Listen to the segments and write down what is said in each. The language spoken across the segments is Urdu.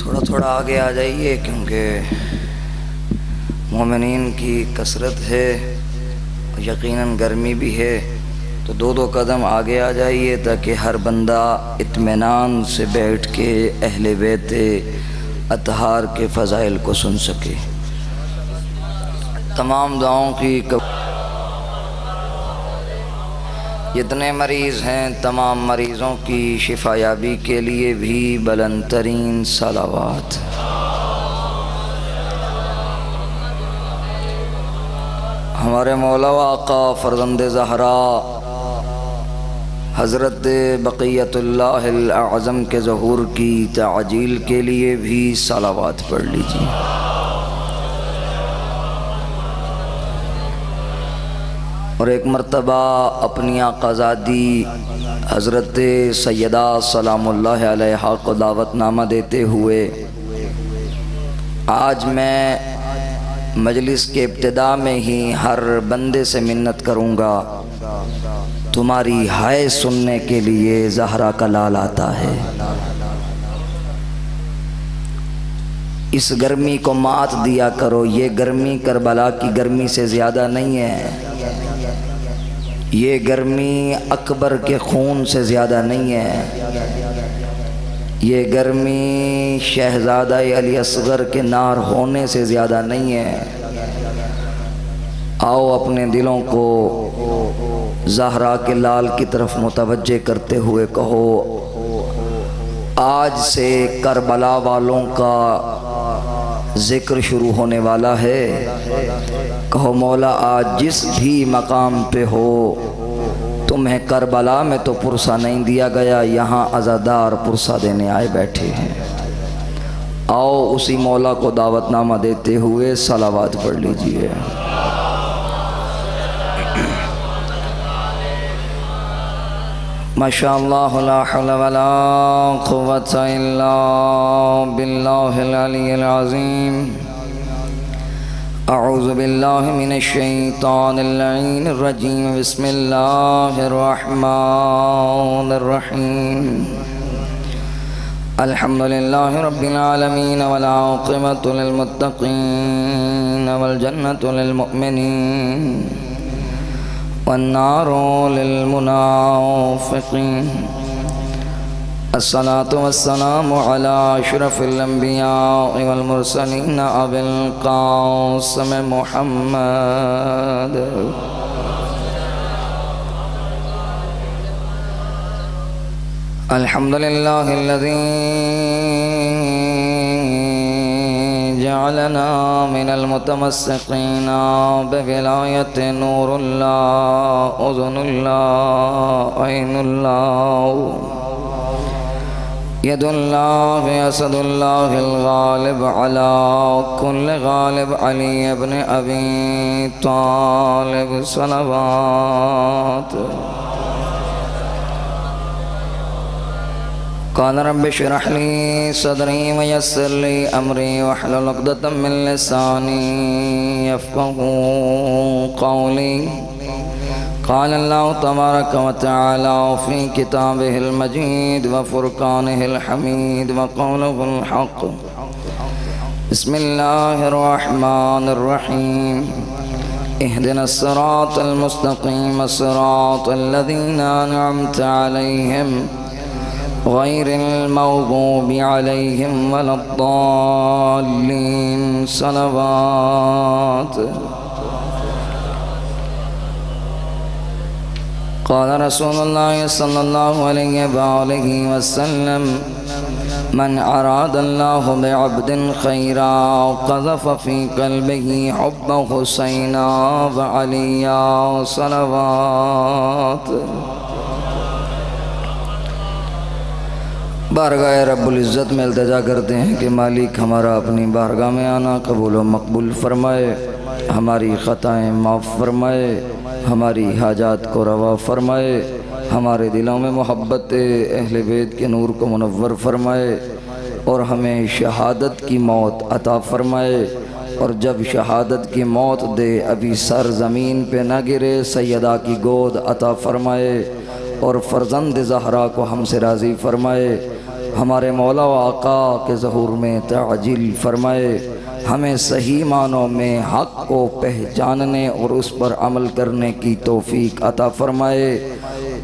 تھوڑا تھوڑا آگے آ جائیے کیونکہ مومنین کی کثرت ہے، یقیناً گرمی بھی ہے، تو دو دو قدم آگے آ جائیے تاکہ ہر بندہ اطمینان سے بیٹھ کے اہل بیت اطہار کے فضائل کو سن سکے۔ تمام دعاؤں کی جتنے مریض ہیں تمام مریضوں کی شفا یابی کے لیے بھی بلند ترین صلوات۔ ہمارے مولا و آقا فرزند زہرا حضرت بقیت اللہ الاعظم کے ظہور کی تعجیل کے لیے بھی صلوات پڑھ لیجیے۔ اور ایک مرتبہ اپنی آقازادی حضرت سیدہ سلام اللہ علیہا کو دعوت نامہ دیتے ہوئے آج میں مجلس کے ابتدا میں ہی ہر بندے سے منت کروں گا، تمہاری ہائے سننے کے لیے زہرا کا لال آتا ہے۔ اس گرمی کو مات دیا کرو، یہ گرمی کربلا کی گرمی سے زیادہ نہیں ہے، یہ گرمی اکبر کے خون سے زیادہ نہیں ہے، یہ گرمی شہزادہ علی اصغر کے نار ہونے سے زیادہ نہیں ہے۔ آؤ اپنے دلوں کو زہرا کے لال کی طرف متوجہ کرتے ہوئے کہو، آج سے کربلا والوں کا ذکر شروع ہونے والا ہے۔ کہو مولا آج جس بھی مقام پہ ہو، تمہیں کربلا میں تو پرسہ نہیں دیا گیا، یہاں عزادار پرسہ دینے آئے بیٹھے ہیں۔ آؤ اسی مولا کو دعوت نامہ دیتے ہوئے صلوات پڑھ لیجئے۔ ماشاءاللہ لا حول ولا قوة الا باللہ العلی العظیم۔ اعوذ باللہ من الشیطان اللعین الرجیم، بسم اللہ الرحمن الرحیم۔ الحمدللہ رب العالمین والعاقبۃ للمتقین والجنۃ للمؤمنین والنار للمنافقین۔ الصلاة والسلام على اشرف الانبیاء والمرسلین ابی القاسم محمد۔ الحمدللہ الذی جعلنا من المتمسقین بولایت نور اللہ اذن اللہ عین اللہ ید اللہ اسد اللہ الغالب علی کل غالب علی ابن ابی طالب صلوات۔ قال رب اشرح لي صدري ويسر لي امري واحلل عقدة من لساني يفقهوا قولي۔ قال الله تبارك وتعالى في كتابه المجيد وفرقانه الحميد وقوله الحق، بسم الله الرحمن الرحيم، اهدنا الصراط المستقيم صراط الذين أنعمت عليهم غير المغضوب عليهم ولا الضالين صلوات۔ قال رسول الله صلى الله عليه وآله وسلم، من أراد الله بعبد خيرا قذف في قلبه حب حسين وعلي صلوات۔ بارگاہ رب العزت میں التجا کرتے ہیں کہ مالک ہمارا اپنی بارگاہ میں آنا قبول و مقبول فرمائے، ہماری خطائیں معاف فرمائے، ہماری حاجات کو روا فرمائے، ہمارے دلوں میں محبت اہل بیت کے نور کو منور فرمائے، اور ہمیں شہادت کی موت عطا فرمائے، اور جب شہادت کی موت دے ابھی سر زمین پہ نہ گرے، سیدہ کی گود عطا فرمائے، اور فرزند زہرا کو ہم سے راضی فرمائے، ہمارے مولا و آقا کے ظہور میں تعجیل فرمائے، ہمیں صحیح معنوں میں حق کو پہچاننے اور اس پر عمل کرنے کی توفیق عطا فرمائے،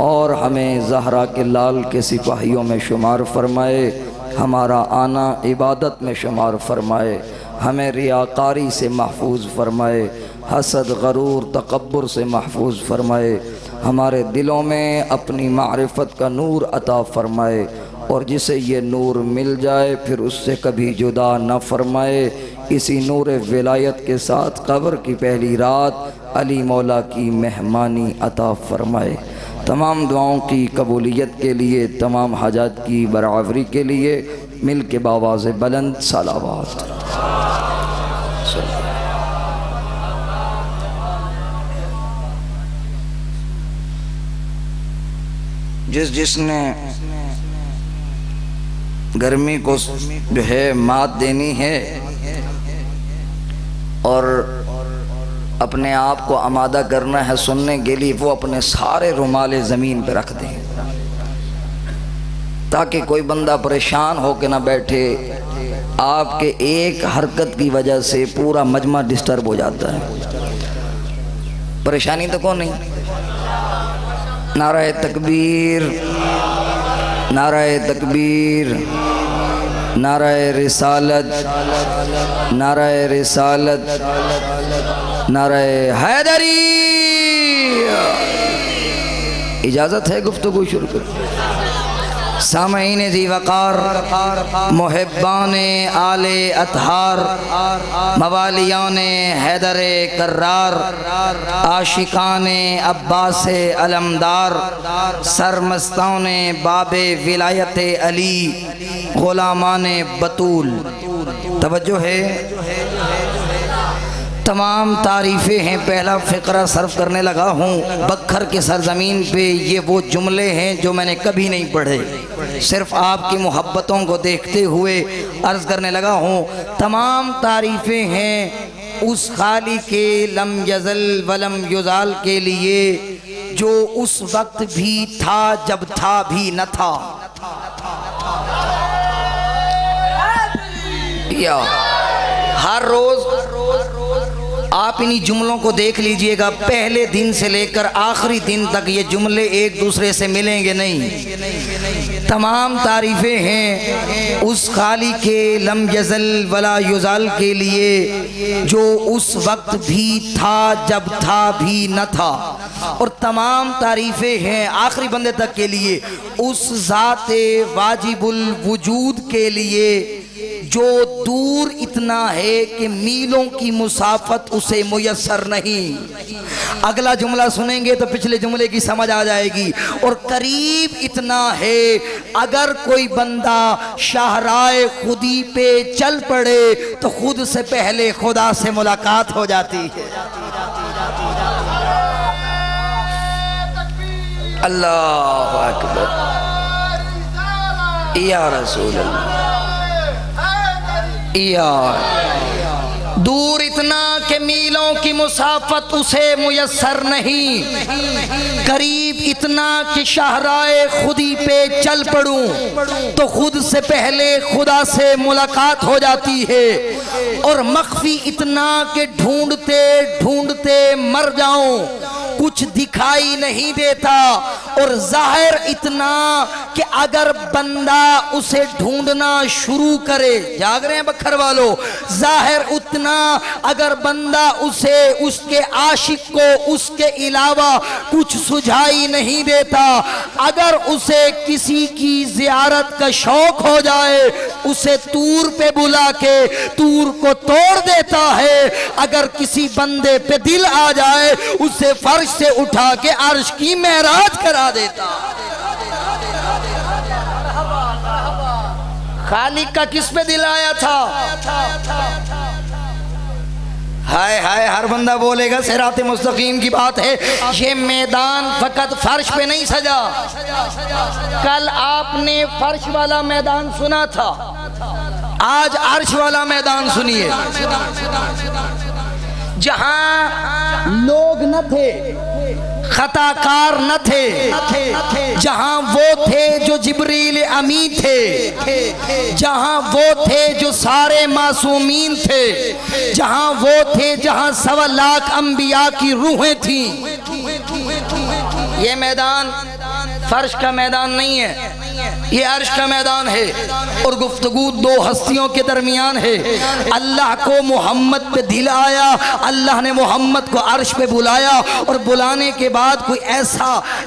اور ہمیں زہرا کے لال کے سپاہیوں میں شمار فرمائے، ہمارا آنا عبادت میں شمار فرمائے، ہمیں ریاکاری سے محفوظ فرمائے، حسد غرور تکبر سے محفوظ فرمائے، ہمارے دلوں میں اپنی معرفت کا نور عطا فرمائے، اور جسے یہ نور مل جائے پھر اس سے کبھی جدا نہ فرمائے۔ اسی نور ولایت کے ساتھ قبر کی پہلی رات علی مولا کی مہمانی عطا فرمائے۔ تمام دعاؤں کی قبولیت کے لیے، تمام حاجات کی برابری کے لیے مل کے بآواز بلند صلوات۔ جس نے گرمی کو جو ہے مات دینی ہے اور اپنے آپ کو آمادہ کرنا ہے سننے کے لیے، وہ اپنے سارے رومال زمین پہ رکھ دیں تاکہ کوئی بندہ پریشان ہو کے نہ بیٹھے۔ آپ کے ایک حرکت کی وجہ سے پورا مجمع ڈسٹرب ہو جاتا ہے۔ پریشانی تو کون نہیں؟ نعرہ تکبیر، نعرہ تکبیر، نعرہ رسالت، نعرہ رسالت، نعرہ حیدری۔ اجازت ہے گفتگو شروع کر۔ سامعین ذی وقار، محبان آل اطہار، موالیان حیدر کرار، عاشقان عباس علمدار، سرمستان باب ولایت علی، غلامان بطول، توجہ ہے۔ تمام تعریفیں ہیں۔ پہلا فقرہ صرف کرنے لگا ہوں۔ بکھر کے سرزمین پہ یہ وہ جملے ہیں جو میں نے کبھی نہیں پڑھے، صرف آپ کی محبتوں کو دیکھتے ہوئے عرض کرنے لگا ہوں۔ تمام تعریفیں ہیں اس خالق کے لم یزل ولم یزال کے لیے جو اس وقت بھی تھا جب تھا بھی نہ تھا۔ یا ہر روز آپ انہی جملوں کو دیکھ لیجئے گا، پہلے دن سے لے کر آخری دن تک یہ جملے ایک دوسرے سے ملیں گے نہیں۔ تمام تعریفیں ہیں اس خالق کے لم یزل ولا یزال کے لیے جو اس وقت بھی تھا جب تھا بھی نہ تھا، اور تمام تعریفیں ہیں آخری بندے تک کے لیے اس ذات واجب الوجود کے لیے جو دور اتنا ہے کہ میلوں کی مسافت اسے میسر نہیں۔ اگلا جملہ سنیں گے تو پچھلے جملے کی سمجھ آ جائے گی۔ اور قریب اتنا ہے اگر کوئی بندہ شاہراہ خودی پہ چل پڑے تو خود سے پہلے خدا سے ملاقات ہو جاتی ہے۔ اللہ اکبر، یا رسول اللہ، دور اتنا کہ میلوں کی مسافت اسے میسر نہیں، قریب اتنا کہ شاہراہ خودی پہ چل پڑوں تو خود سے پہلے خدا سے ملاقات ہو جاتی ہے، اور مخفی اتنا کہ ڈھونڈتے ڈھونڈتے مر جاؤں کچھ دکھائی نہیں دیتا، اور ظاہر اتنا کہ اگر بندہ اسے ڈھونڈنا شروع کرے، جاگ رہے ہیں بکھر والو، ظاہر اتنا اگر بندہ اسے اس کے عاشق کو اس کے علاوہ کچھ سجھائی نہیں دیتا، اگر اسے کسی کی زیارت کا شوق ہو جائے اسے طور پہ بلا کے طور کو توڑ دیتا ہے، اگر کسی بندے پہ دل آ جائے اسے فرش سے اٹھا کے عرش کی معراج کرا دیتا۔ خالق کا کس پہ دل آیا تھا؟ ہائے ہائے، ہر بندہ بولے گا صراط مستقیم کی بات ہے۔ یہ میدان فقط فرش پہ نہیں سجا، کل آپ نے فرش والا میدان سنا تھا، آج عرش والا میدان سنیے، جہاں لوگ نہ تھے، خطا کار نہ تھے، جہاں وہ تھے جو جبریل امین تھے، جہاں وہ تھے جو سارے معصومین تھے، جہاں وہ تھے جہاں 1.25 لاکھ انبیاء کی روحیں تھیں۔ یہ میدان فرش کا میدان نہیں ہے، یہ عرش کا میدان ہے، اور گفتگو دو ہستیوں کے درمیان ہے۔ اللہ کو محمد پہ دل آیا، اللہ نے محمد کو عرش پہ بلایا، اور بلانے کے بعد کوئی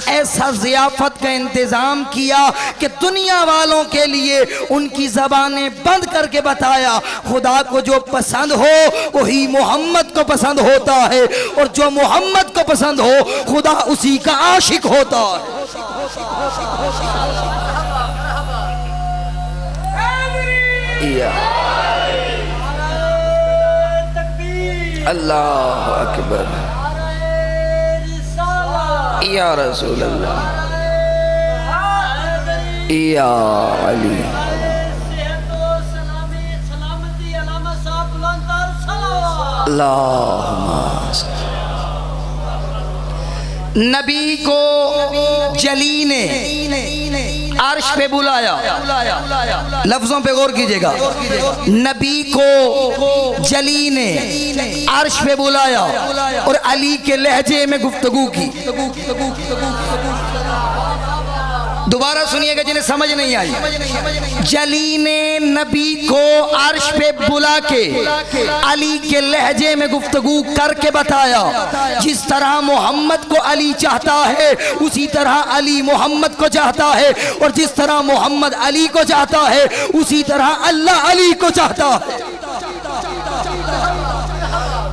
ایسا ضیافت کا انتظام کیا کہ دنیا والوں کے لیے ان کی زبانیں بند کر کے بتایا خدا کو جو پسند ہو وہی محمد کو پسند ہوتا ہے، اور جو محمد کو پسند ہو خدا اسی کا عاشق ہوتا ہے۔ اللہ اکبر، یا رسول اللہ، یا علی، اللہم نبی کو جلی نے عرش پہ بلایا، لفظوں پہ غور کیجئے گا، نبی کو جلی نے عرش پہ بلایا اور علی کے لہجے میں گفتگو کی۔ دوبارہ سنیے گا جنہیں سمجھ نہیں آئی، جلی نے نبی کو عرش پہ بلا کے علی کے لہجے میں گفتگو کر کے بتایا جس طرح محمد کو علی چاہتا ہے اسی طرح علی محمد کو چاہتا ہے، اور جس طرح محمد علی کو چاہتا ہے اسی طرح اللہ علی کو چاہتا ہے۔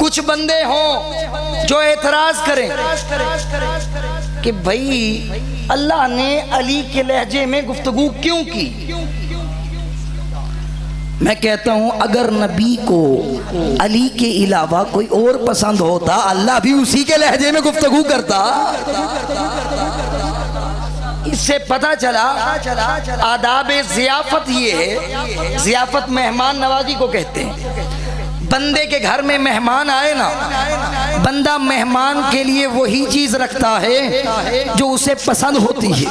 کچھ بندے ہوں جو اعتراض کریں کہ بھئی اللہ نے علی کے لہجے میں گفتگو کیوں کی؟ میں کہتا ہوں اگر نبی کو علی کے علاوہ کوئی اور پسند ہوتا اللہ بھی اسی کے لہجے میں گفتگو کرتا۔ اس سے پتہ چلا آداب ضیافت یہ ہے، ضیافت مہمان نوازی کو کہتے ہیں۔ بندے کے گھر میں مہمان آئے نا، بندہ مہمان کے لیے وہی چیز رکھتا ہے جو اسے پسند ہوتی ہے۔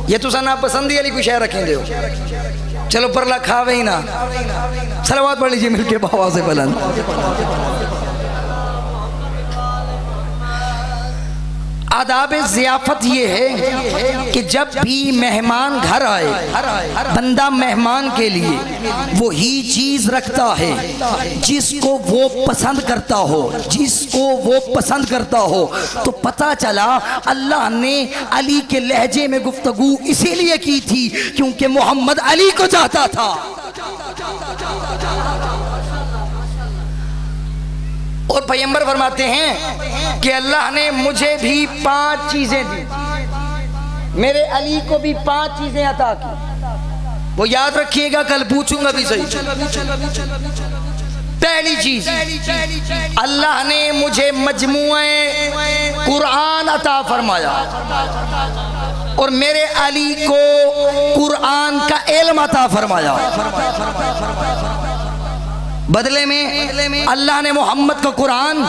یہ تو سنا پسندی علی کو شہر رکھیں دے ہو، چلو پرلا کھاوے ہی نا، صلوات پڑھ لیجئے مل کے بآواز بلند۔ آداب ضیافت یہ ہے کہ جب بھی مہمان گھر آئے بندہ مہمان کے لیے وہی چیز رکھتا ہے جس کو وہ پسند کرتا ہو، جس کو وہ پسند کرتا ہو۔ تو پتہ چلا اللہ نے علی کے لہجے میں گفتگو اسی لیے کی تھی کیونکہ محمد علی کو چاہتا تھا۔ اور پیغمبر فرماتے ہیں کہ اللہ نے مجھے بھی 5 چیزیں دی، میرے علی کو بھی 5 چیزیں عطا کی۔ وہ یاد رکھیے گا، کل پوچھوں گا بھی صحیح۔ پہلی چیز، اللہ نے مجھے مجموعہ قرآن عطا فرمایا اور میرے علی کو قرآن کا علم عطا فرمایا۔ بدلے میں اللہ نے محمد کو قرآن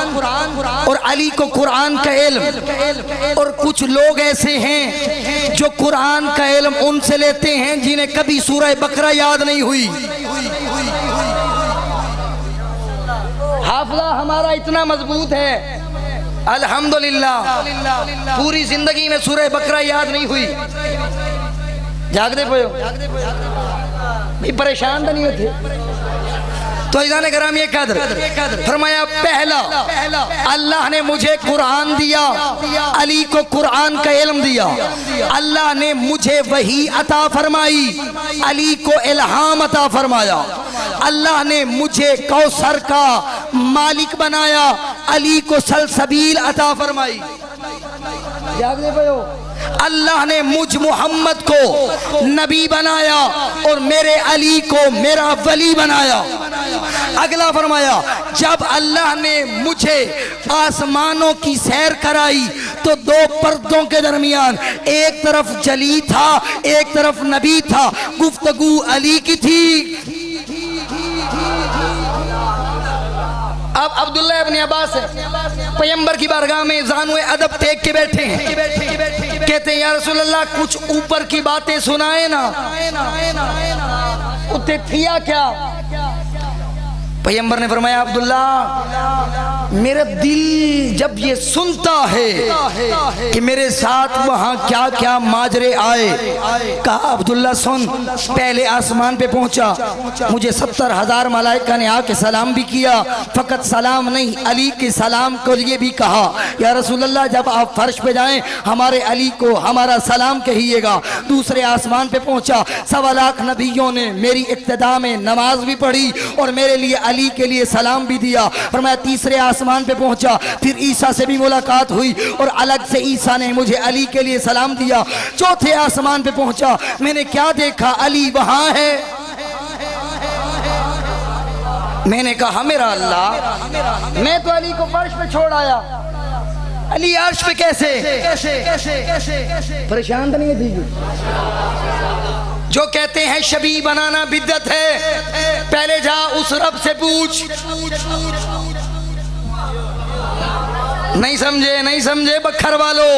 اور علی کو قرآن کا علم۔ اور کچھ لوگ ایسے ہیں جو قرآن کا علم ان سے لیتے ہیں جنہیں کبھی سورہ بقرہ یاد نہیں ہوئی۔ حافظہ ہمارا اتنا مضبوط ہے الحمدللہ، پوری زندگی میں سورہ بقرہ یاد نہیں ہوئی۔ جاگ دے پہو بھی پریشان تو نہیں ہوتے؟ تو عزیزان کرام یہ قدر فرمایا، پہلا اللہ نے مجھے قرآن دیا، علی کو قرآن کا علم دیا۔ اللہ نے مجھے وحی عطا فرمائی، علی کو الہام عطا فرمایا۔ اللہ نے مجھے کوثر کا مالک بنایا، علی کو سلسبیل عطا فرمائی۔ یاد دے پہو، اللہ نے مجھ محمد کو نبی بنایا اور میرے علی کو میرا ولی بنایا۔ اگلا فرمایا، جب اللہ نے مجھے آسمانوں کی سیر کرائی تو 2 پردوں کے درمیان ایک طرف جلی تھا ایک طرف نبی تھا، گفتگو علی کی تھی۔ اب عبداللہ ابن عباس پیغمبر کی بارگاہ میں زانوِ ادب ٹیک کے بیٹھے ہیں، کہتے ہیں یا رسول اللہ کچھ اوپر کی باتیں سنائے نا، اتنے تھیا کیا؟ پیغمبر نے فرمایا عبداللہ میرا دل جب یہ سنتا ہے کہ میرے ساتھ وہاں کیا کیا ماجرے آئے، کہا عبداللہ سن، پہلے آسمان پہ پہنچا، مجھے 70,000 ملائکہ نے آ کے سلام بھی کیا، فقط سلام نہیں علی کے سلام کو یہ بھی کہا یا رسول اللہ جب آپ فرش پہ جائیں ہمارے علی کو ہمارا سلام کہیے گا۔ دوسرے آسمان پہ پہنچا، 1.25 لاکھ نبیوں نے میری ابتدا میں نماز بھی پڑھی اور میرے لیے علی کے لیے سلام بھی دیا۔ فرمایا تیسرے آسمان پہ پہنچا، پھر عیسیٰ سے بھی ملاقات ہوئی اور الگ سے عیسیٰ نے مجھے علی کے لیے سلام دیا۔ چوتھے آسمان پہ پہنچا، میں نے کیا دیکھا؟ علی وہاں ہے۔ میں نے کہا میرا اللہ، میں تو علی کو فرش پہ چھوڑ آیا، علی عرش پہ کیسے؟ پریشان تو نہیں ہے؟ جو کہتے ہیں شبیہ بنانا بدعت ہے، پہلے جا اس رب سے پوچھ۔ نہیں سمجھے بکھر والو،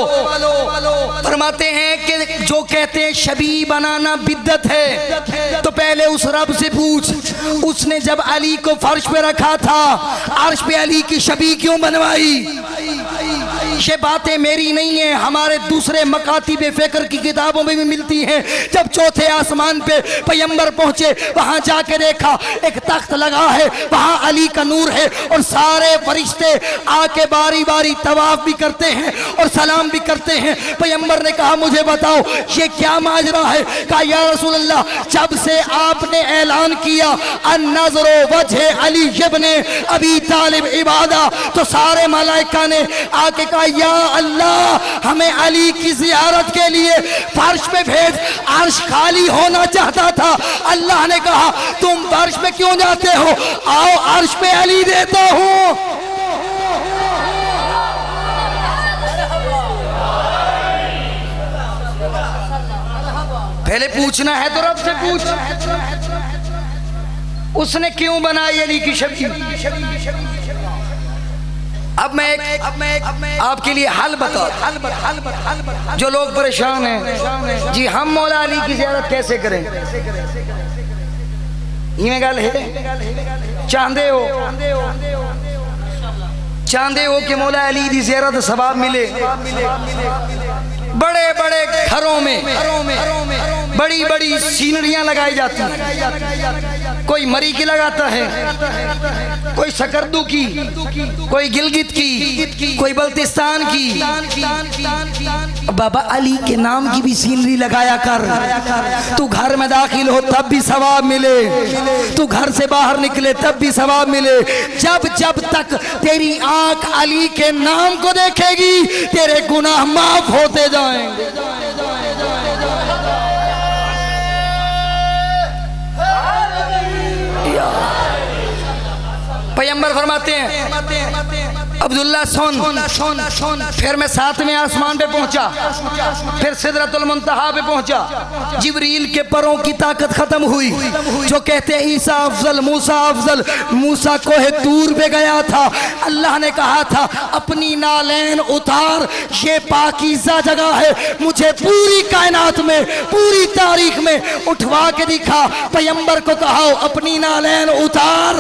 فرماتے ہیں کہ جو کہتے ہیں شبیہ بنانا بدعت ہے تو پہلے اس رب سے پوچھ، اس نے جب علی کو فرش پہ رکھا تھا عرش پہ علی کی شبیہ کیوں بنوائی؟ یہ باتیں میری نہیں ہیں، ہمارے دوسرے مکاتب فکر کی کتابوں میں بھی ملتی ہیں۔ جب چوتھے آسمان پہ پیغمبر پہنچے، وہاں جا کے دیکھا ایک تخت لگا ہے، وہاں علی کا نور ہے اور سارے فرشتے آ کے باری باری طواف بھی کرتے ہیں اور سلام بھی کرتے ہیں۔ پیغمبر نے کہا مجھے بتاؤ یہ کیا ماجرا ہے؟ کہا یا رسول اللہ جب سے آپ نے اعلان کیا النظر وجہ علی ابن ابی طالب عبادہ، تو سارے ملائکہ نے آ کے کہا یا اللہ ہمیں علی کی زیارت کے لیے فرش پہ بھیج، عرش خالی ہونا چاہتا تھا۔ اللہ نے کہا تم فرش پہ کیوں جاتے ہو؟ آؤ عرش پہ علی دیتا ہوں۔ پہلے پوچھنا ہے تو رب سے پوچھ، اس نے کیوں بنائی علی کی شبیہ؟ اب میں آپ کے لیے حل بتا، جو لوگ پریشان ہیں جی ہم مولا علی کی زیارت کیسے کریں؟ یہ میں گل ہے چاندے ہو کہ مولا علی دی زیارت ثواب ملے۔ بڑے بڑے گھروں میں بڑی بڑی سینریاں لگائی جاتی ہیں، کوئی مری کی لگاتا ہے، کوئی سکردو کی، کوئی گلگت کی، کوئی بلتستان کی۔ بابا علی کے نام کی بھی سینری لگایا کر، تو گھر میں داخل ہو تب بھی ثواب ملے، تو گھر سے باہر نکلے تب بھی ثواب ملے۔ جب تک تیری آنکھ علی کے نام کو دیکھے گی تیرے گناہ معاف ہوتے جائیں گے۔ پیغمبر فرماتے ہیں عبداللہ سن، پھر میں 7ویں آسمان پہ پہنچا، پھر سدرۃ المنتہا پہ پہنچا، جبریل کے پروں کی طاقت ختم ہوئی، جو کہتے ہیں عیسیٰ افضل موسیٰ افضل، موسیٰ کوہ طور پہ گیا تھا، اللہ نے کہا تھا اپنی نالین اتار، یہ پاکیزہ جگہ ہے، مجھے پوری کائنات میں پوری تاریخ میں اٹھوا کے دکھا۔ پیغمبر کو کہا اپنی نالین اتار،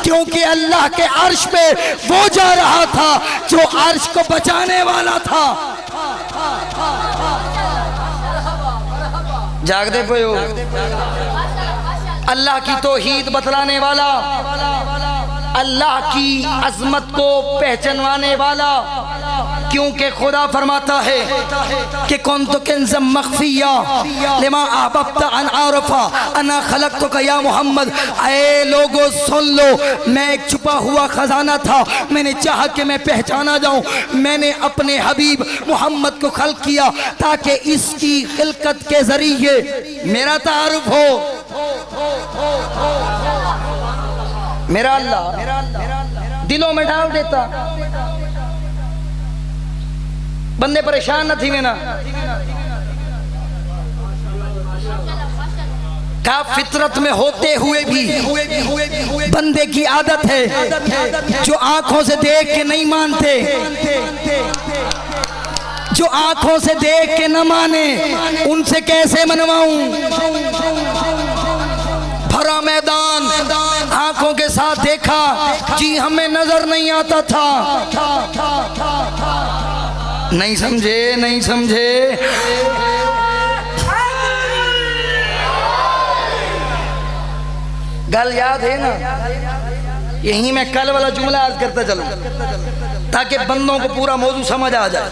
کیونکہ اللہ کے عرش پہ وہ جا رہا تھا جو عرش کو بچانے والا تھا۔ جاگ دے پہ ہو، اللہ کی توحید بتلانے والا، اللہ کی عظمت کو پہچانوانے والا، کیونکہ خدا فرماتا ہے کہ کنت کنزا مخفیہ لما احببت ان عارفا انا خلقتک یا محمد۔ اے لوگو سن لو، میں ایک چھپا ہوا خزانہ تھا، میں نے چاہا کہ میں پہچانا جاؤں، میں نے اپنے حبیب محمد کو خلق کیا تاکہ اس کی خلقت کے ذریعے میرا تعارف ہو۔ میرا اللہ دلوں میں ڈال دیتا، بندے پریشان نہ تھی میں نا۔ کہا فطرت میں ہوتے ہوئے بھی بندے کی عادت ہے جو آنکھوں سے دیکھ کے نہیں مانتے، جو آنکھوں سے دیکھ کے نہ مانے ان سے کیسے منواؤں؟ بھرا میدان آنکھوں کے ساتھ دیکھا، جی ہمیں نظر نہیں آتا تھا۔ نہیں سمجھے، نہیں سمجھے؟ گل یاد ہے نا؟ یہی میں کل والا جملہ عرض کرتا چلوں تاکہ بندوں کو پورا موضوع سمجھ آ جائے۔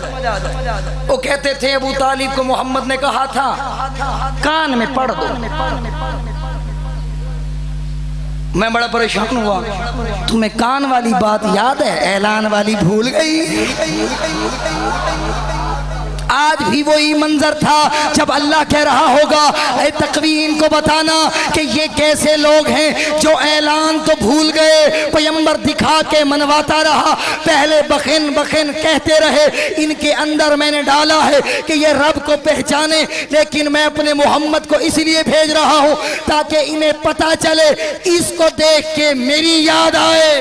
وہ کہتے تھے ابو طالب کو محمد نے کہا تھا کان میں پڑھ دو۔ میں بڑا پریشان ہوا، تمہیں کان والی بات یاد ہے، اعلان والی بھول گئی؟ آج بھی وہی منظر تھا جب اللہ کہہ رہا ہوگا اے تقویم کو بتانا کہ یہ کیسے لوگ ہیں جو اعلان تو بھول گئے، پیغمبر دکھا کے منواتا رہا، پہلے بخن بخن کہتے رہے۔ ان کے اندر میں نے ڈالا ہے کہ یہ رب کو پہچانے، لیکن میں اپنے محمد کو اس لیے بھیج رہا ہوں تاکہ انہیں پتا چلے، اس کو دیکھ کے میری یاد آئے۔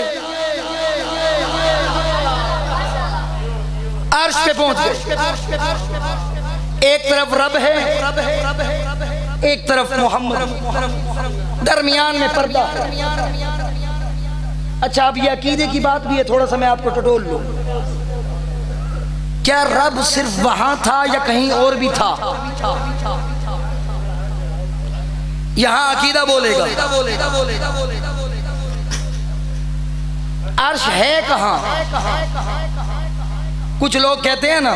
عرش پہ پہنچ گئے، ایک طرف رب ہے، ایک طرف محمد، درمیان میں پردہ۔ اچھا اب یہ عقیدے کی بات بھی ہے، تھوڑا سا میں آپ کو ٹٹول لوں۔ کیا رب صرف وہاں تھا یا کہیں اور بھی تھا؟ یہاں عقیدہ بولے گا۔ عرش ہے کہاں؟ کچھ لوگ کہتے ہیں نا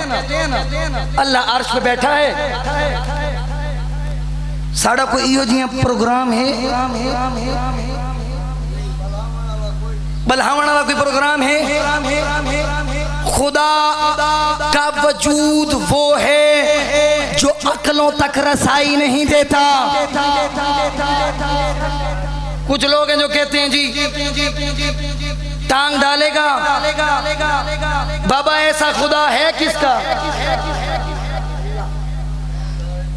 اللہ عرش پہ بیٹھا ہے، ساڑھا کوئی ایو جیاں پروگرام ہے، بلہاونا والا کوئی پروگرام ہے۔ خدا کا وجود وہ ہے جو عقلوں تک رسائی نہیں دیتا۔ کچھ لوگ ہیں جو کہتے ہیں جی ٹانگ ڈالے گا، بابا ایسا خدا ہے کس کا؟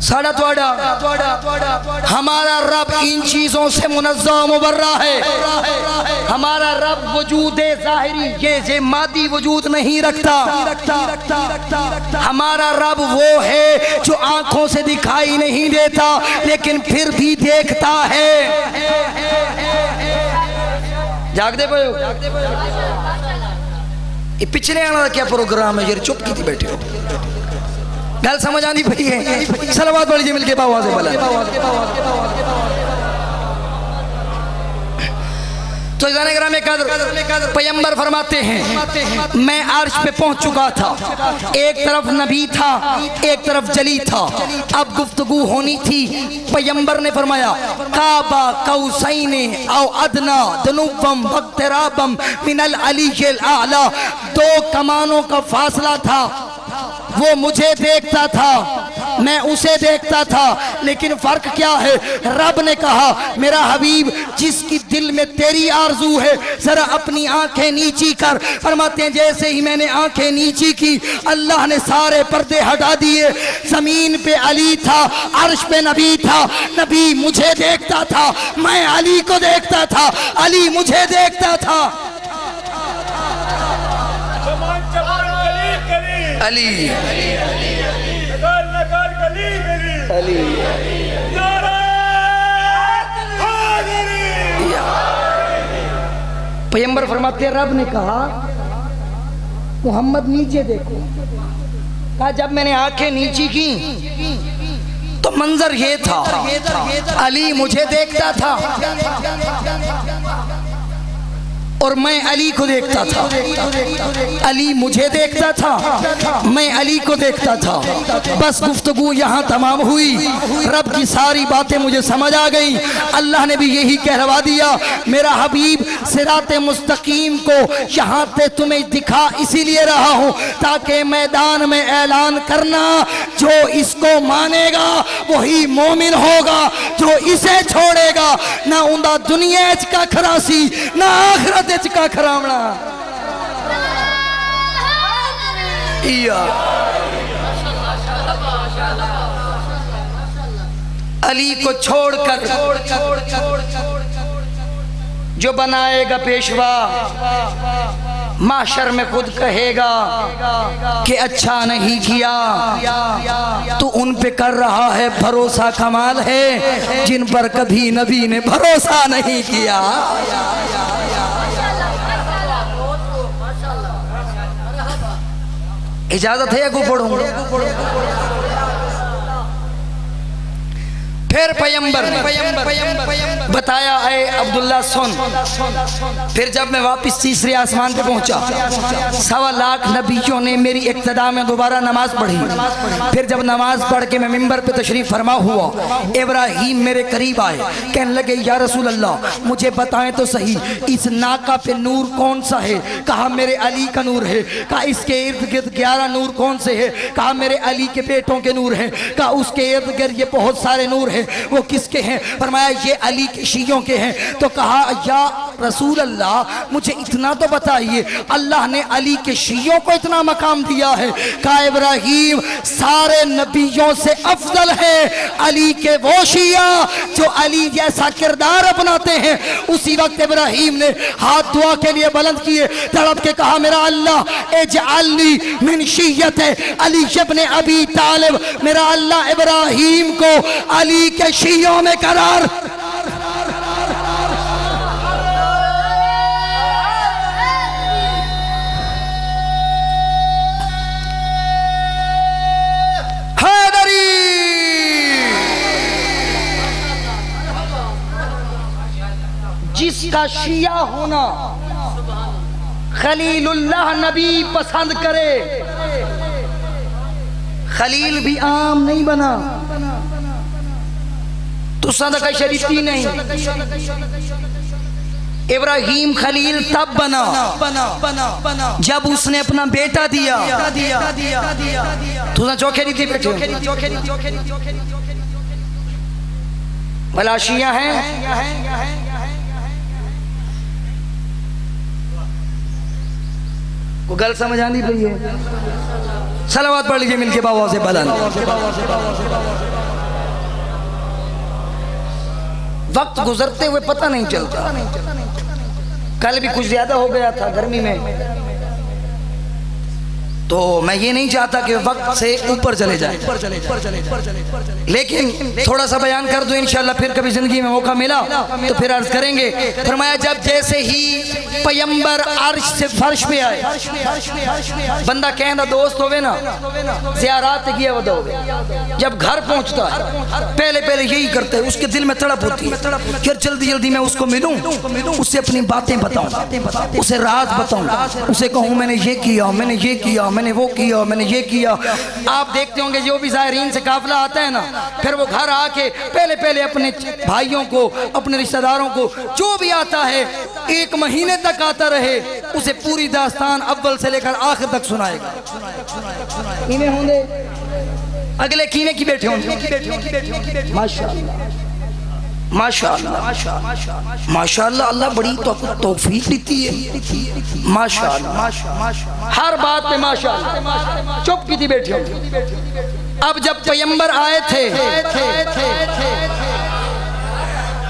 ساڑھا توڑا ہمارا رب ان چیزوں سے منزہ و مبرہ ہے۔ ہمارا رب وجود ظاہری یہ مادی وجود نہیں رکھتا۔ ہمارا رب وہ ہے جو آنکھوں سے دکھائی نہیں دیتا لیکن پھر بھی دیکھتا ہے۔ جاگ دے پہو یہ پچھلے آنا کیا پروگرام ہے، یہ چپ کی تھی بیٹھے ہو، گل سمجھ آنی پڑی ہے۔ صلوات پڑھ لیجئے مل کے باوازے بلا۔ تو ازانے گرام قدر پیغمبر فرماتے ہیں میں عرش پہ پہنچ چکا تھا، ایک طرف نبی تھا ایک طرف جلی تھا، اب گفتگو ہونی تھی۔ پیغمبر نے فرمایا قابا قوسین او ادنا دنوبم واقترابم من العلی الاعلی، دو کمانوں کا فاصلہ تھا، وہ مجھے دیکھتا تھا میں اسے دیکھتا تھا، لیکن فرق کیا ہے؟ رب نے کہا میرا حبیب جس کی دل میں تیری آرزو ہے ذرا اپنی آنکھیں نیچی کر۔ فرماتے ہیں جیسے ہی میں نے آنکھیں نیچی کی اللہ نے سارے پردے ہٹا دیے، زمین پہ علی تھا، عرش پہ نبی تھا، نبی مجھے دیکھتا تھا، میں علی کو دیکھتا تھا، علی مجھے دیکھتا تھا۔ علی پیغمبر فرماتے ہیں رب نے کہا محمد نیچے دیکھو، کہا جب میں نے آنکھیں نیچی کی تو منظر یہ تھا، علی مجھے دیکھتا تھا اور میں علی کو دیکھتا تھا، علی مجھے دیکھتا تھا میں علی کو دیکھتا تھا۔ بس گفتگو یہاں تمام ہوئی، رب کی ساری باتیں مجھے سمجھ آ گئی۔ اللہ نے بھی یہی کہلوا دیا میرا حبیب صراط مستقیم کو یہاں پہ تمہیں دکھا اسی لیے رہا ہوں تاکہ میدان میں اعلان کرنا جو اس کو مانے گا وہی مومن ہوگا، جو اسے چھوڑے گا نہ اندہ دنیا کا کھراسی نہ آخرت کا کھرامنا۔ علی کو چھوڑ کر جو بنائے گا پیشوا محشر میں خود کہے گا کہ اچھا نہیں کیا، تو ان پہ کر رہا ہے بھروسہ، کمال ہے جن پر کبھی نبی نے بھروسہ نہیں کیا۔ اجازت ہے کو پڑھوں؟ پھر پیمبر نے بتایا اے عبداللہ سن، پھر جب میں واپس تیسرے آسمان پہ پہنچا 1.25 لاکھ نبیوں نے میری اقتداء میں دوبارہ نماز پڑھی۔ پھر جب نماز پڑھ کے میں ممبر پہ تشریف فرما ہوا، ابراہیم میرے قریب آئے، کہنے لگے یا رسول اللہ مجھے بتائیں تو صحیح اس ناکہ پہ نور کون سا ہے؟ کہا میرے علی کا نور ہے۔ کہا اس کے ارد گرد 11 نور کون سے ہے؟ کہا میرے علی کے بیٹوں کے نور ہیں۔ کہا اس کے ارد گرد یہ بہت سارے نور ہیں، وہ کس کے ہیں؟ فرمایا یہ علی کے شیعوں کے ہیں۔ تو کہا یا رسول اللہ مجھے اتنا تو بتائیے اللہ نے علی کے شیعوں کو اتنا مقام دیا ہے؟ کہا ابراہیم سارے نبیوں سے افضل ہے علی کے وہ شیعہ جو علی جیسا کردار اپناتے ہیں۔ اسی وقت ابراہیم نے ہاتھ دعا کے لیے بلند کیے، تڑپ کے کہا میرا اللہ اجعلنی من شیعت علی ابن ابی طالب، میرا اللہ ابراہیم کو علی کے شیعوں میں قرار۔ جس کا شیعہ ہونا خلیل اللہ نبی پسند کرے، خلیل بھی عام نہیں بنا تو صدقہ شریفی نہیں، ابراہیم خلیل تب بنا جب اس نے اپنا بیٹا دیا۔ تو چوکھے نہیں تھی بیٹھے بھلا شیعہ ہیں؟ کو گل سمجھ آنی پڑی ہے؟ صلوات پڑھ لیجئے مل کے باوا سے بلند۔ وقت گزرتے ہوئے پتہ نہیں چلتا، کل بھی کچھ زیادہ ہو گیا تھا گرمی میں، تو میں یہ نہیں چاہتا کہ وقت سے اوپر چلے جائے، لیکن تھوڑا سا بیان کر دو انشاءاللہ، پھر کبھی زندگی میں موقع ملا تو پھر عرض کریں گے۔ فرمایا جب جیسے ہی پیمبر عرش سے فرش پہ آئے، بندہ کہنا دوست ہوئے نا زیارات کیا ودا ہوئے، جب گھر پہنچتا ہے پہلے یہی کرتے ہیں، اس کے دل میں تڑپ ہوتی ہے کہ جلدی جلدی میں اس کو ملوں، اسے اپنی باتیں بتاؤں، اسے راز بتاؤں، اسے کہوں میں نے یہ کیا، میں نے یہ کیا، میں نے وہ کیا، میں نے یہ کیا۔ آپ دیکھتے ہوں گے جو بھی زائرین سے قافلہ آتا ہے نا، پھر وہ گھر آ کے پہلے اپنے بھائیوں کو، اپنے رشتہ داروں کو، جو بھی آتا ہے 1 مہینے تک آتا رہے، اسے پوری داستان اول سے لے کر آخر تک سنائے گا۔ کینے ہوں گے اگلے کینے کی بیٹھے ہوں گے؟ ماشاءاللہ ماشاءاللہ ماشاءاللہ، اللہ بڑی توفیق دیتی ہے ماشاءاللہ، ہر بات پہ ماشاءاللہ، چپ کی تھی بیٹھے ہوں۔ اب جب پیمبر آئے تھے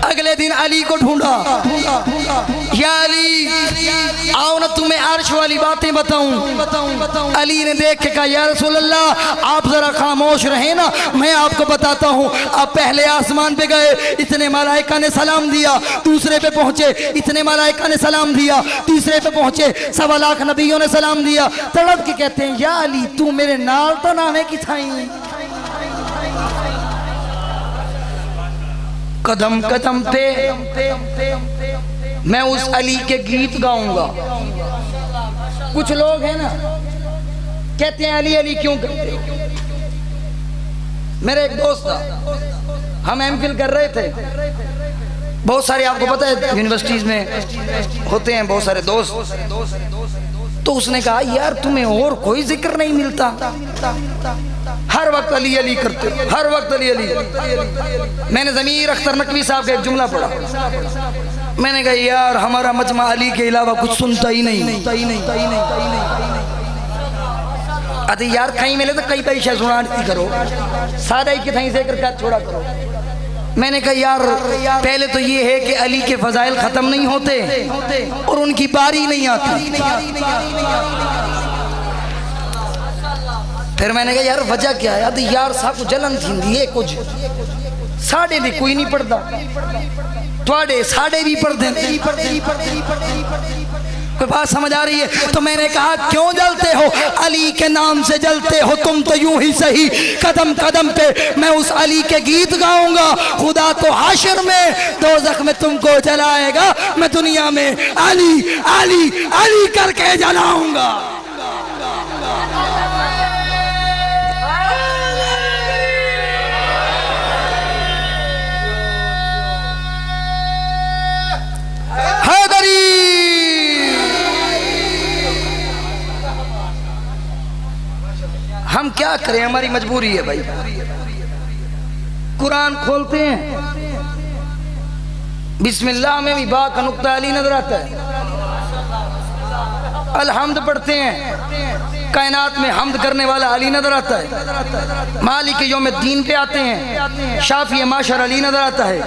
اگلے دن علی کو ڈھونڈا، یا علی آؤ نا تمہیں عرش والی باتیں بتاؤں۔ علی نے دیکھ کے کہا یا رسول اللہ آپ ذرا خاموش رہیں نا، میں آپ کو بتاتا ہوں۔ آپ پہلے آسمان پہ گئے، اتنے ملائکہ نے سلام دیا، دوسرے پہ پہنچے اتنے ملائکہ نے سلام دیا، تیسرے پہ پہنچے 1.25 لاکھ نبیوں نے سلام دیا۔ تڑپ کے کہتے ہیں یا علی تو میرے نال تو نانے کی تھائیں، قدم قدم پہ میں اس علی کے گیت گاؤں گا۔ کچھ لوگ ہیں نا کہتے ہیں علی علی کیوں کرتے؟ میرے ایک دوست تھا، ہم ایم فل کر رہے تھے، بہت سارے آپ کو پتہ ہے یونیورسٹیز میں ہوتے ہیں بہت سارے دوست، تو اس نے کہا یار تمہیں اور کوئی ذکر نہیں ملتا، ہر وقت علی علی کرتے، ہر وقت علی علی۔ میں نے ضمیر اختر نقوی صاحب کا ایک جملہ پڑھا، میں نے کہا یار ہمارا مجمع علی کے علاوہ کچھ سنتا ہی نہیں۔ یار کہیں ملے تو کئی پیشہ سناتی کرو، سادہ ہی کی تھیں ذکر کا چھوڑا کرو۔ میں نے کہا یار پہلے تو یہ ہے کہ علی کے فضائل ختم نہیں ہوتے اور ان کی باری نہیں آتی. پھر میں نے کہا یار وجہ کیا ہے؟ ادھے یار ساکو جلن تھی دیئے کچھ ساڑھے بھی کوئی نہیں پڑھتا توڑے ساڑھے بھی پڑھ دیں. کوئی بات سمجھ آ رہی ہے؟ تو میں نے کہا کیوں جلتے ہو؟ علی کے نام سے جلتے ہو تم تو یوں ہی صحیح قدم قدم پہ میں اس علی کے گیت گاؤں گا. خدا تو حشر میں دوزخ میں تم کو جلائے گا, میں دنیا میں علی علی علی کر کے جلاؤں گا. ہم کیا کریں, ہماری مجبوری ہے بھائی. قرآن کھولتے ہیں بسم اللہ میں بھی با کا نقطہ علی نظر آتا ہے. الحمد پڑھتے ہیں کائنات میں حمد کرنے والا علی نظر آتا ہے. مالک یوم الدین پہ آتے ہیں شافی معاشر علی نظر آتا ہے.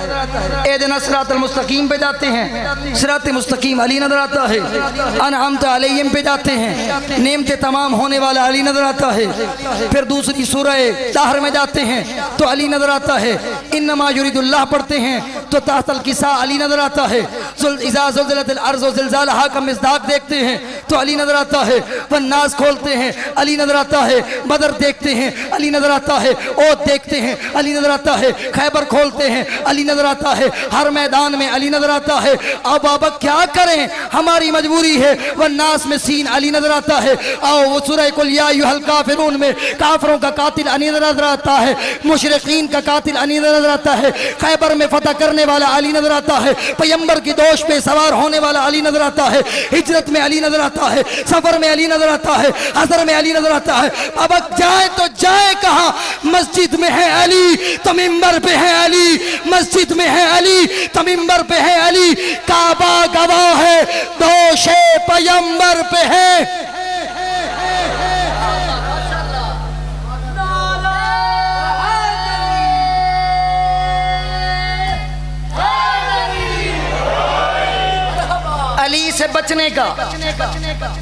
اہدنا الصراط المستقیم پہ جاتے ہیں صراط مستقیم علی نظر آتا ہے. انعمت علیہم پہ جاتے ہیں نعمتیں تمام ہونے والا علی نظر آتا ہے. پھر دوسری سورہ طاہر میں جاتے ہیں تو علی نظر آتا ہے. انما یرید اللہ پڑھتے ہیں تو تحت الکساء علی نظر آتا ہے. اذا زلزلت الارض زلزالہا کا مصداق دیکھتے ہیں تو علی نظر آتا ہے. والناس کھولتے ہیں علی نظر آتا ہے. بدر دیکھتے ہیں علی نظر آتا ہے. اوت دیکھتے ہیں علی نظر آتا ہے. خیبر کھولتے ہیں علی نظر آتا ہے. ہر میدان میں علی نظر آتا ہے. اب آبا کیا کریں, ہماری مجبوری ہے. والناس میں سین علی نظر آتا ہے. آؤ وہ سورہ قل یا ایھا الکافرون میں کافروں کا قاتل علی نظر آتا ہے. مشرقین کا قاتل علی نظر آتا ہے. خیبر میں فتح کرنے والا علی نظر آتا ہے. پیمبر کی دوش پہ سوار ہونے والا علی نظر آتا ہے. ہجرت میں علی نظر آتا ہے. سفر میں علی نظر آتا ہے. حضر میں علی نظر آتا ہے. اب جائے تو جائے کہاں؟ مسجد میں ہے علی تو منبر پہ ہے علی. مسجد میں ہے علی تو منبر پہ ہے علی. کعبہ گواہ ہے دوش پیمبر پہ ہے. علی سے بچنے کا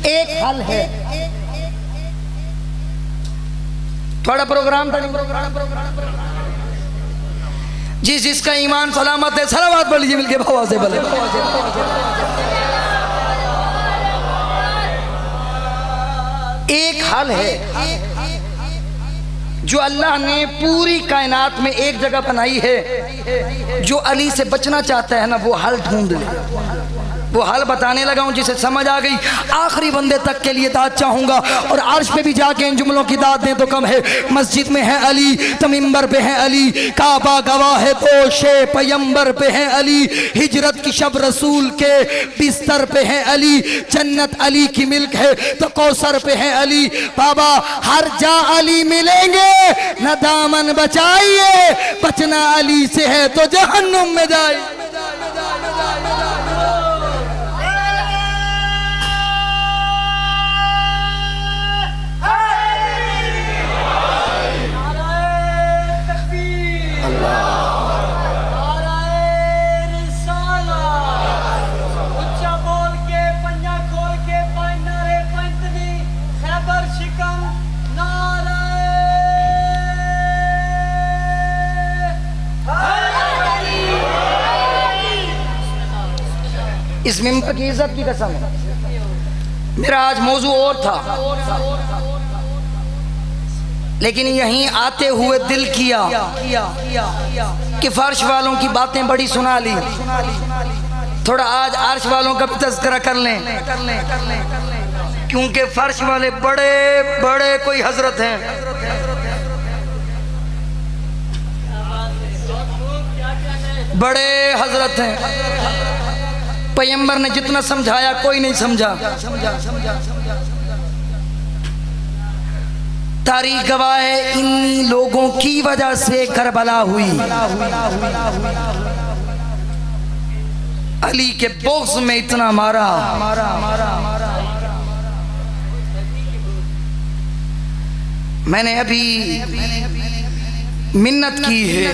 ایک حل ہے. تھوڑا پروگرام تھا جس کا ایمان سلامت ہے صلوات پڑھ لیجئے مل کے بھوا سے بلے. ایک حل ہے جو اللہ نے پوری کائنات میں ایک جگہ بنائی ہے. جو علی سے بچنا چاہتا ہے نا وہ حل ڈھونڈ لے. وہ حل بتانے لگا ہوں جسے سمجھ آ گئی. آخری بندے تک کے لیے داد چاہوں گا اور عرش پہ بھی جا کے ان جملوں کی داد دیں تو کم ہے. مسجد میں ہے علی تو منبر پہ ہے علی. کعبہ گواہ ہے دوش پیمبر پہ ہے علی. ہجرت کی شب رسول کے بستر پہ ہے علی. جنت علی کی ملک ہے تو کوثر پہ ہے علی. بابا ہر جا علی ملیں گے نہ دامن بچائیے. بچنا علی سے ہے تو جہنم میں جائیے. اس منبر کی عزت کی قسم ہے. میرا آج موضوع اور تھا لیکن یہیں آتے ہوئے دل کیا کہ فرش والوں کی باتیں بڑی سنا لی. تھوڑا آج عرش والوں کا بھی تذکرہ کر لیں کیونکہ فرش والے بڑے بڑے کوئی حضرت ہیں. بڑے حضرت ہیں. پیمبر نے جتنا سمجھایا کوئی نہیں سمجھا. تاریخ گواہ ہے ان لوگوں کی وجہ سے کربلا ہوئی. علی کے بغض میں اتنا مارا. میں نے ابھی منت کی ہے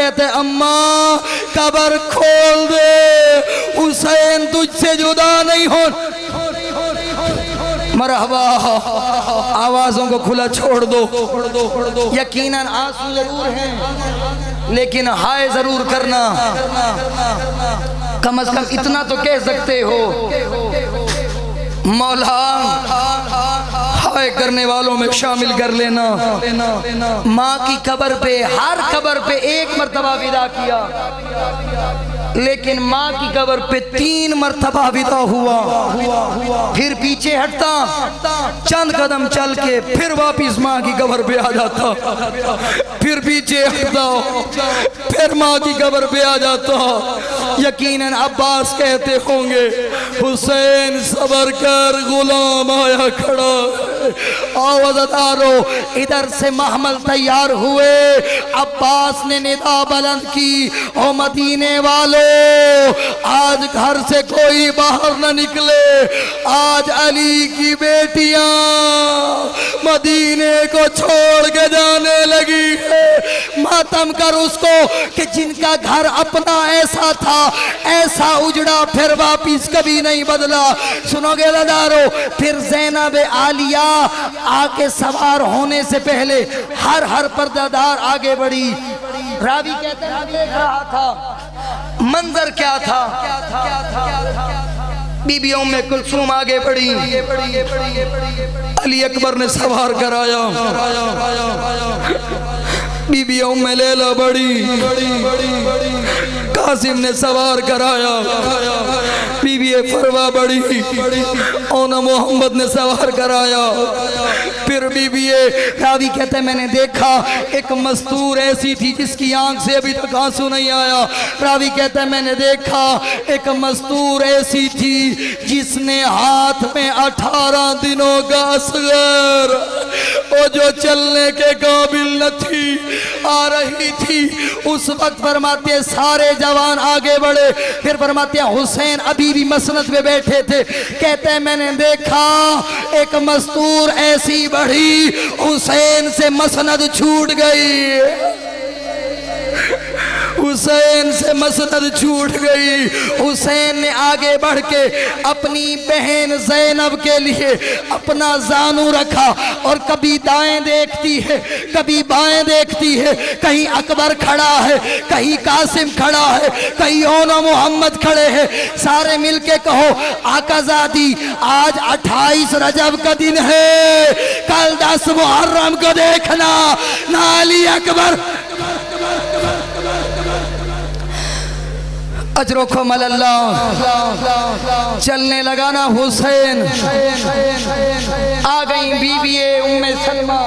کہتے اماں قبر کھول دے، حسین تجھ سے جدا نہیں ہو۔ مرحبا، آوازوں کو کھلا چھوڑ دو۔ یقیناً آنسو ضرور ہیں لیکن ہائے ضرور کرنا۔ کم از کم اتنا تو کہہ سکتے ہو مولا ہائے کرنے والوں میں شامل کر لینا۔ ماں کی قبر پہ، ہر قبر پہ ایک مرتبہ ودا کیا، لیکن ماں کی قبر پہ 3 مرتبہ ودا ہوا، پھر پیچھے ہٹتا، چند قدم چل کے پھر واپس ماں کی قبر پہ آ جاتا، پھر پیچھے ہٹتا، پھر ماں کی قبر پہ آ جاتا۔ یقیناً عباس کہتے ہوں گے حسین صبر کر غلام آیا کھڑا۔ آوازدارو ادھر سے محمل تیار ہوئے، عباس نے ندا بلند کی، او مدینے والو آج گھر سے کوئی باہر نہ نکلے، آج علی کی بیٹیاں مدینے کو چھوڑ کے جانے لگی ہے۔ ماتم کر اس کو کہ جن کا گھر اپنا ایسا تھا، ایسا اجڑا، پھر واپس کبھی نہیں بدلا۔ سنو گے لدارو، پھر زینب عالیہ آگے سوار ہونے سے پہلے ہر پردہ دار آگے بڑھی۔ راوی کہتے ہیں دیکھ رہا تھا منظر کیا تھا، بی بی ام کلثوم آگے بڑھی، علی اکبر نے سوار کرایا، بی بی ام لیلہ بڑھی، قاسم نے سوار کرایا، بی بی فروہ بڑھی، اونا محمد نے سوار کرایا، پھر بی بی راوی کہتے ہیں میں نے دیکھا ایک مستور ایسی تھی جس کی آنکھ سے ابھی تک آنسو نہیں آیا۔ راوی کہتے ہیں میں نے دیکھا ایک مستور ایسی تھی جس نے ہاتھ میں 18 دنوں کا اصغر، وہ جو چلنے کے قابل نہ تھی، آ رہی تھی۔ اس وقت فرماتے ہیں سارے جوان آگے بڑھے، پھر فرماتے ہیں حسین ابھی بھی مسند پہ بیٹھے تھے، کہتے ہیں میں نے دیکھا ایک مستور ایسی بڑھی، حسین سے مسند چھوٹ گئی، حسین سے مسند چھوٹ گئی۔ حسین نے آگے بڑھ کے اپنی بہن زینب کے لیے اپنا زانو رکھا، اور کبھی دائیں دیکھتی ہے کبھی بائیں دیکھتی ہے، کہیں اکبر کھڑا ہے، کہیں قاسم کھڑا ہے، کہیں اونا محمد کھڑے ہیں، سارے مل کے کہو آقا زادی آج 28 رجب کا دن ہے، کل 10 محرم کو دیکھنا، نہ علی اکبر اجرکم اللہ۔ چلنے لگا نا حسین، آ گئیں بی بی ام سلمہ،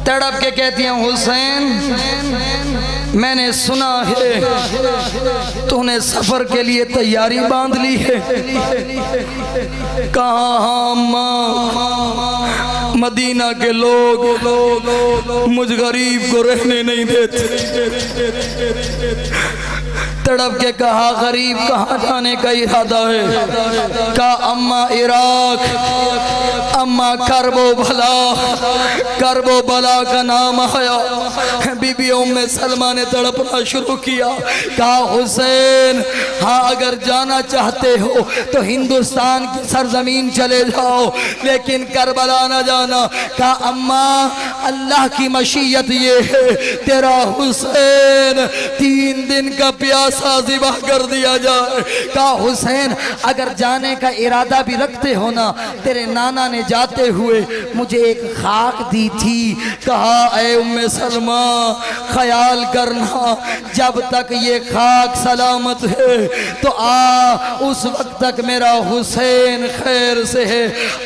تڑپ کے کہتی ہیں حسین میں نے سنا ہے تو نے سفر کے لیے تیاری باندھ لی ہے۔ کہاں ماں، مدینہ کے لوگ مجھ غریب کو رہنے نہیں دیتے۔ تڑپ کے کہا غریب کہاں جانے کا ارادہ ہے؟ کہا اماں عراق، اماں کرب و بلا کا نام آیا۔ بی بی ام سلمہ نے تڑپنا شروع کیا، کہا حسین ہاں اگر جانا چاہتے ہو تو ہندوستان کی سرزمین چلے جاؤ، لیکن کربلا نہ جانا۔ کہا اماں اللہ کی مشیت یہ ہے تیرا حسین 3 دن کا پیاسا ذبح کر دیا جائے۔ کہا حسین اگر جانے کا ارادہ بھی رکھتے ہو نا، تیرے نانا نے جاتے ہوئے مجھے ایک خاک دی تھی، کہا اے ام سلمہ خیال کرنا جب تک یہ خاک سلامت ہے تو اس وقت تک میرا حسین خیر سے ہے۔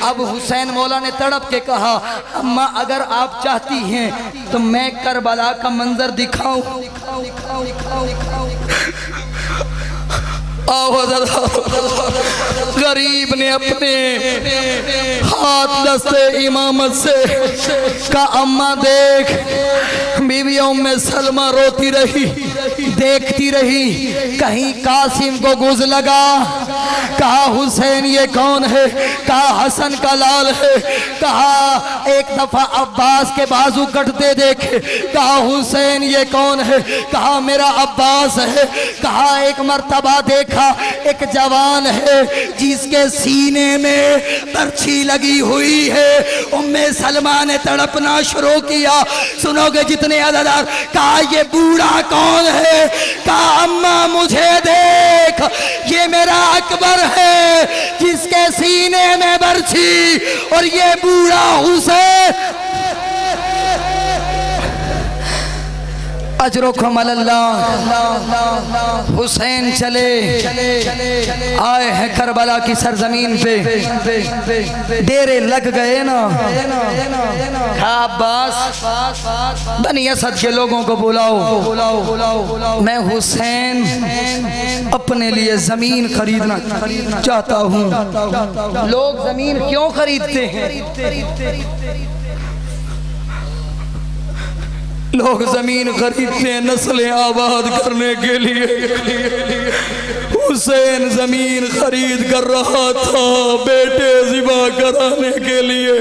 اب حسین مولا نے تڑپ کے کہا اماں اگر آپ چاہتی ہیں تو میں کربلا کا منظر دکھاؤں۔ غریب نے اپنے ہاتھ دستے امامت سے کہا اماں دیکھ۔ بی بی ام سلمہ روتی رہی، دیکھتی رہی، کہیں قاسم کو گز لگا، کہا حسین یہ کون ہے؟ کہا حسن کا لال ہے۔ کہا ایک دفعہ عباس کے بازو کٹتے دیکھے، کہا حسین یہ کون ہے؟ کہا میرا عباس ہے۔ کہا ایک مرتبہ دیکھا ایک جوان ہے جس کے سینے میں برچھی لگی ہوئی ہے۔ ام سلمہ نے تڑپنا شروع کیا، سنو گے جتنے عزادار، کہا یہ بوڑھا کون ہے؟ کہا اماں مجھے دیکھ، یہ میرا اکبر ہے جس کے سینے میں برچھی، اور یہ بوڑھا حسین۔ اجرکم اللہ۔ حسین چلے آئے ہیں کربلا کی سرزمین پہ، ڈیرے لگ گئے نا۔ کہا عباس بنی اسد کے لوگوں کو بلاؤ، میں حسین اپنے لیے زمین خریدنا چاہتا ہوں۔ لوگ زمین کیوں خریدتے ہیں؟ لوگ زمین خریدتے ہیں نسلیں آباد کرنے کے لیے۔ حسین زمین خرید کر رہا تھا بیٹے ذبح کرانے کے لیے۔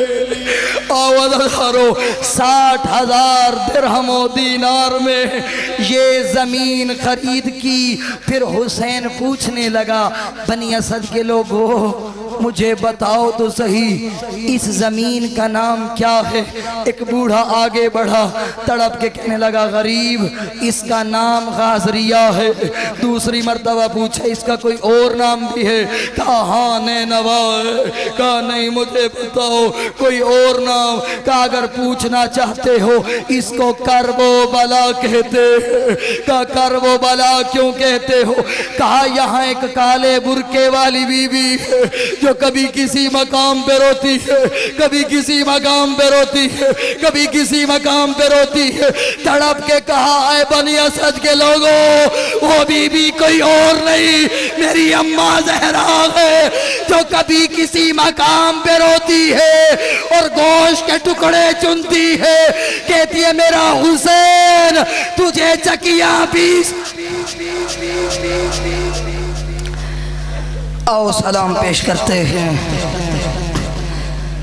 آوازدارو 60,000 درہم و دینار میں یہ زمین خرید کی۔ پھر حسین پوچھنے لگا بنی اسد کے لوگوں مجھے بتاؤ تو صحیح اس زمین کا نام کیا ہے؟ ایک بوڑھا آگے بڑھا، تڑپ کے کہنے لگا غریب اس کا نام غازریہ ہے۔ دوسری مرتبہ پوچھا اس کا کوئی اور نام بھی ہے؟ کہا ہاں نینوا ہے۔ کہا نہیں مجھے بتاؤ کوئی اور نام۔ کہا اگر پوچھنا چاہتے ہو اس کو کرب و بلا کہتے ہیں۔ کہا کرب و بلا کیوں کہتے ہو؟ کہا یہاں ایک کالے برقے والی بی بی ہے جو کبھی کسی مقام پہ روتی ہے، کبھی کسی مقام پہ روتی ہے، کبھی کسی مقام پہ روتی ہے۔ تڑپ کے کہا اے بنی اسد کے لوگوں وہ بی بی کوئی اور نہیں میری اماں زہرا ہے جو کبھی کسی مقام پہ روتی ہے اور گوشت کے ٹکڑے چنتی ہے، کہتی ہے میرا حسین تجھے چکیاں پیس۔ آؤ سلام پیش کرتے ہیں۔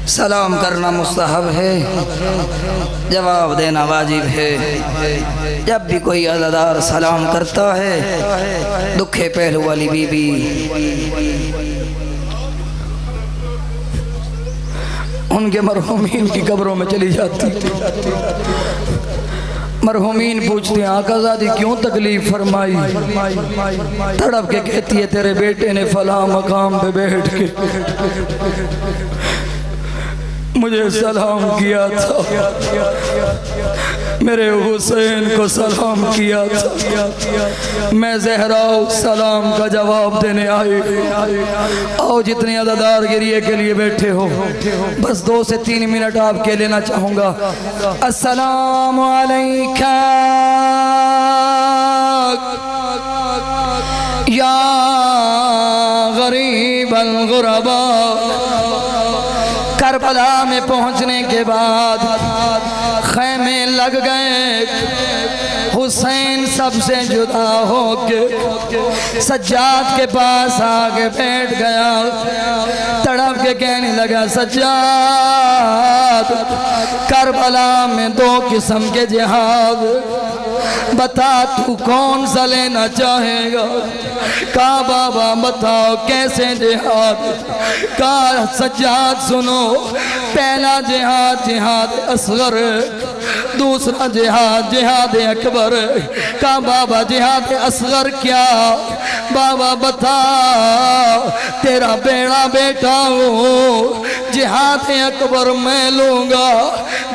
سلام کرنا مستحب ہے، جواب دینا واجب ہے۔ جب بھی کوئی عزادار سلام کرتا ہے دکھے پہلو والی بی بی ان کے مرحومین کی قبروں میں چلی جاتی۔ مرحومین پوچھتے ہیں آقا زادی کیوں تکلیف فرمائی؟ تڑپ کے کہتی ہے تیرے بیٹے نے فلاں مقام پہ بیٹھ کے مجھے سلام کیا تھا، میرے حسین کو سلام کیا تھا، میں زہرا سلام کا جواب دینے آئی۔ آؤ جتنے عزادار گریے کے لیے بیٹھے ہو بس 2 سے 3 منٹ آپ کے لینا چاہوں گا۔ السلام علیکم یا غریب الغرباء۔ کربلا میں پہنچنے کے بعد خیمے لگ گئے، حسین سب سے جدا ہو کے سجاد کے پاس آگے بیٹھ گیا، تڑپ کے کہنے لگا سجاد کربلا میں 2 قسم کے جہاد، بتا تو کون سا لینا چاہے گا؟ کہا بابا بتاؤ کیسے جہاد؟ کہا سجاد سنو، پہلا جہاد جہاد اصغر، دوسرا جہاد جہاد اکبر۔ کہا بابا جہاد اصغر کیا؟ بابا بتا تیرا بیڑا بیٹا ہوں، جہاد اکبر میں لوں گا،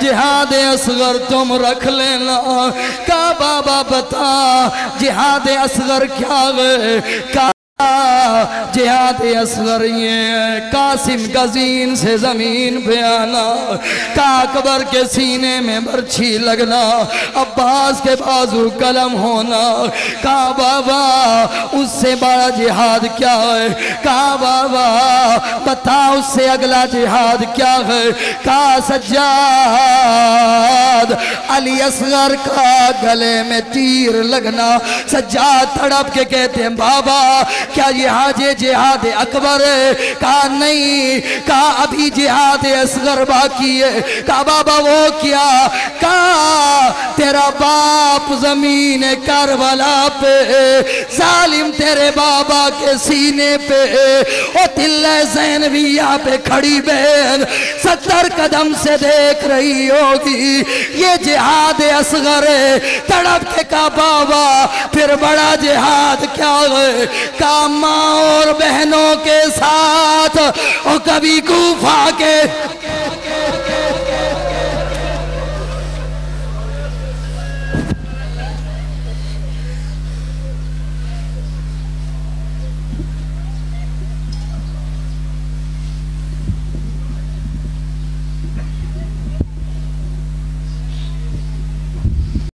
جہاد اصغر تم رکھ لینا۔ کہا بابا بتا جہاد اصغر کیا ہے؟ کہا جہاد اصغر یہ قاسم قزین سے زمین پہ آنا، کہا اکبر کے سینے میں برچھی لگنا، عباس کے بازو قلم ہونا۔ کہا بابا اس سے بڑا جہاد کیا ہے؟ کہا بابا بتا اس سے اگلا جہاد کیا ہے؟ کہا سجاد علی اصغر کا گلے میں تیر لگنا۔ سجاد تڑپ کے کہتے ہیں بابا کیا یہ جہاد اکبر ہے؟ کہا نہیں، کہا ابھی جہاد اصغر باقی ہے۔ کہا بابا وہ کیا؟ کہا تیرا باپ زمین کربلا پہ، ظالم تیرے بابا کے سینے پہ، او تلہ زینویہ پہ کھڑی بہن 70 قدم سے دیکھ رہی ہوگی، یہ جہاد اصغر ہے۔ تڑپ کے کہا بابا پھر بڑا جہاد کیا ہے؟ کہا ماں اور بہنوں کے ساتھ، اور کبھی کوفہ کے